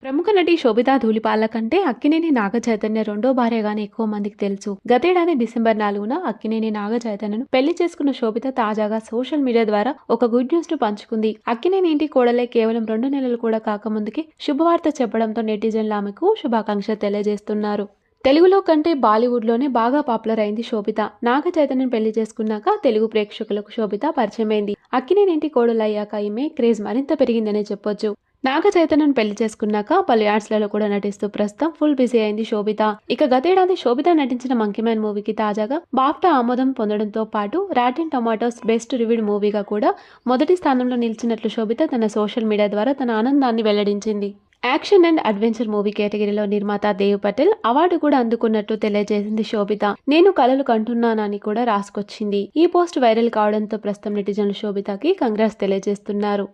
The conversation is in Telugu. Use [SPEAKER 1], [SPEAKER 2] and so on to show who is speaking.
[SPEAKER 1] ప్రముఖ నటి శోభితా ధూళిపాల కంటే అక్కినేని నాగచైతన్య రెండో భార్యగానే ఎక్కువ మందికి తెలుసు. గతేడాది డిసెంబర్ 4న అక్కినేని నాగచైతన్యను పెళ్లి చేసుకున్న శోభిత తాజాగా సోషల్ మీడియా ద్వారా ఒక గుడ్ న్యూస్ ను పంచుకుంది. అక్కినేని ఇంటి కోడలే కేవలం 2 నెలలు కూడా కాకముందుకే శుభవార్త చెప్పడంతో నెటిజన్లు ఆమెకు శుభాకాంక్షలు తెలియజేస్తున్నారు. తెలుగులో కంటే బాలీవుడ్లోనే బాగా పాపులర్ అయింది శోభిత. నాగచైతన్యను పెళ్లి చేసుకున్నాక తెలుగు ప్రేక్షకులకు శోభిత పరిచయమైంది. అక్కినేని ఇంటి కోడలయ్యాక ఈమె క్రేజ్ మరింత పెరిగిందనే చెప్పొచ్చు. నాగచైతన్యను పెళ్లి చేసుకున్నాక పలు యాడ్స్లలో కూడా నటిస్తూ ప్రస్తుతం ఫుల్ బిజీ అయింది శోభిత. ఇక గతేడాది శోభిత నటించిన మంకీ మ్యాన్ మూవీకి తాజాగా బాఫ్టా ఆమోదం పొందడంతో పాటు రాటెన్ టొమాటోస్ బెస్ట్ రివ్యూడ్ మూవీగా కూడా మొదటి స్థానంలో నిలిచినట్లు శోభిత తన సోషల్ మీడియా ద్వారా తన ఆనందాన్ని వెల్లడించింది. యాక్షన్ అండ్ అడ్వెంచర్ మూవీ కేటగిరీలో నిర్మాత దేవ్ పటేల్ అవార్డు కూడా అందుకున్నట్టు తెలియజేసింది శోభిత. నేను కలలు కంటున్నానని కూడా రాసుకొచ్చింది. ఈ పోస్ట్ వైరల్ కావడంతో ప్రస్తుతం నెటిజన్లు శోభితకి కంగ్రాట్స్ తెలియజేస్తున్నారు.